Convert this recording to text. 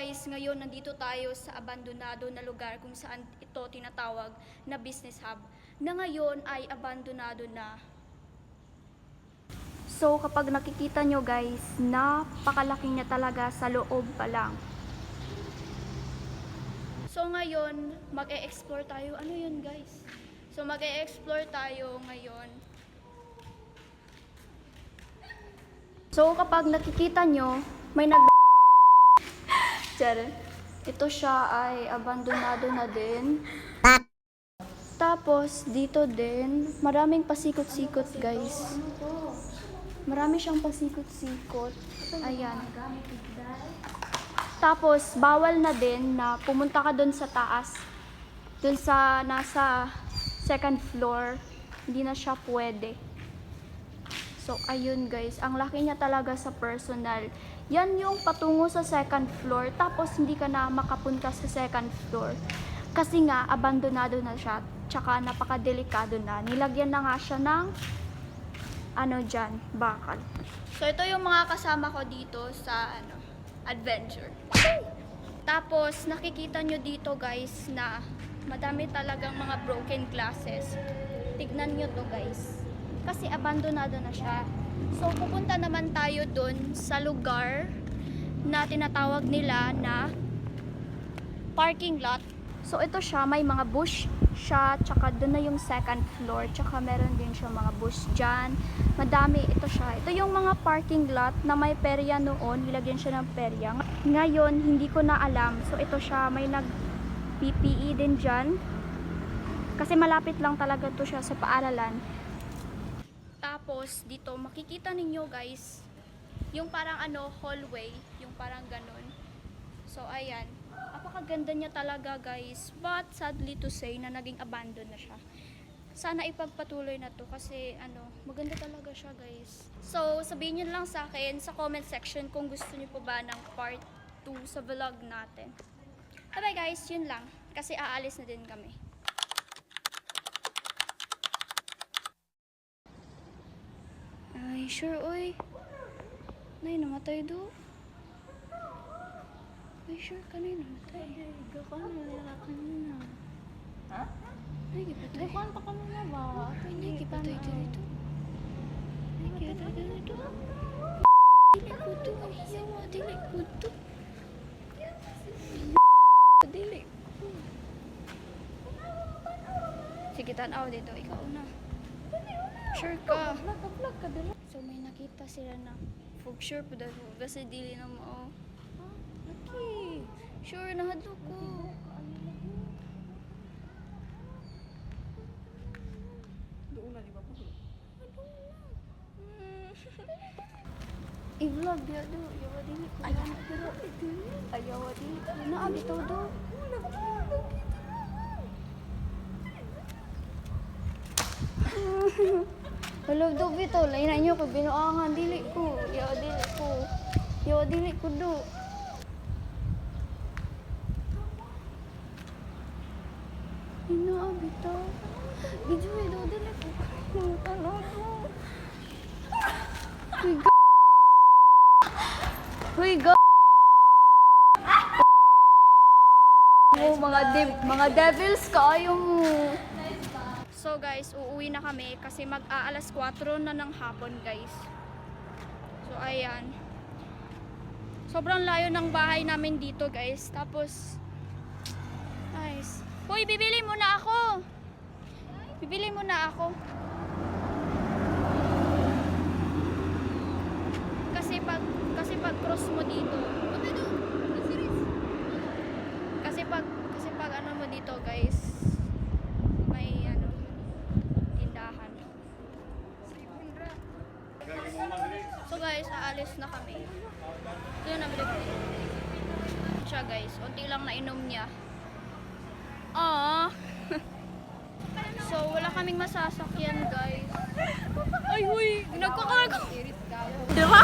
guys, ngayon nandito tayo sa abandonado na lugar kung saan ito tinatawag na business hub, na ngayon ay abandonado na. So kapag nakikita nyo guys, napakalaki niya talaga sa loob pa lang. So ngayon, mag-e-explore tayo. Ano yun guys? So mag-e-explore tayo ngayon. So kapag nakikita nyo, may ito siya ay abandonado na din. Tapos dito din, maraming pasikot-sikot guys. Marami siyang pasikot-sikot. Ayan. Tapos bawal na din na pumunta ka doon sa taas. Doon sa nasa second floor, hindi na siya pwede. So ayun guys, ang laki niya talaga sa personal. Yan yung patungo sa second floor, tapos hindi ka na makapunta sa second floor. Kasi nga, abandonado na siya, tsaka napakadelikado na. Nilagyan na nga siya ng, bakal. So ito yung mga kasama ko dito sa, adventure. Tapos, nakikita nyo dito guys na madami talagang mga broken glasses. Tignan nyo to guys. Kasi abandonado na siya. So, pupunta naman tayo dun sa lugar na tinatawag nila na parking lot. So, ito siya, may mga bush siya, tsaka dun na yung second floor, tsaka meron din siya mga bush dyan. Madami, ito siya. Ito yung mga parking lot na may perya noon, nilagyan siya ng perya. Ngayon, hindi ko na alam. So, ito siya, may nag-PPE din dyan. Kasi malapit lang talaga to siya sa paaralan. Tapos dito makikita ninyo guys yung parang hallway, yung parang ganun. So ayan, napakaganda niya talaga guys, but sadly to say na naging abandoned na siya. Sana ipagpatuloy na to kasi maganda talaga siya guys. So sabihin niyo lang sa akin sa comment section kung gusto niyo po ba ng part 2 sa vlog natin. Bye guys, yun lang kasi aalis na din kami. Ay, sure, oy. Nay, namatay do. Ay, sure ka na namatay. Gakan mo nila kanina. Ha? Ay, gipatay. Gakan pa kanina ba? Ay, gipatay dito. Ay, gipatay dito. Dili ko to. Ay, yawa, dili ko to. Dili ko. Sige, tanaw dito. Ikaw na. Sure ka. Vlog ka dala. So may nakita sila na fog sure po daw kasi dili na mo. Laki. Sure na hadlo ko. Doon na di ba po? I-vlog dia do. Yawa dili ko. Ayaw pero ito. Ayaw dili. Na bitaw do. Hello do bitaw. Lain nyo ko binuangan dili ko. Yawa dili ko. Yawa dili ko do. Ina bitaw. Video do dili ko. Ano do. Huy go. Oh, mga devils kayo mo. So guys, uuwi na kami kasi mag-aalas 4 na ng hapon guys. So ayan. Sobrang layo ng bahay namin dito guys. Tapos guys, hoy, bibili muna ako. Bibili muna ako. Kasi pag cross mo dito. Kasi pag ano mo dito guys, may tindahan. So guys, aalis na kami. Ito yung nabili ko. Siya guys, unti lang nainom niya. So wala kaming masasakyan guys. Ay huy, nagkakarga. Diba?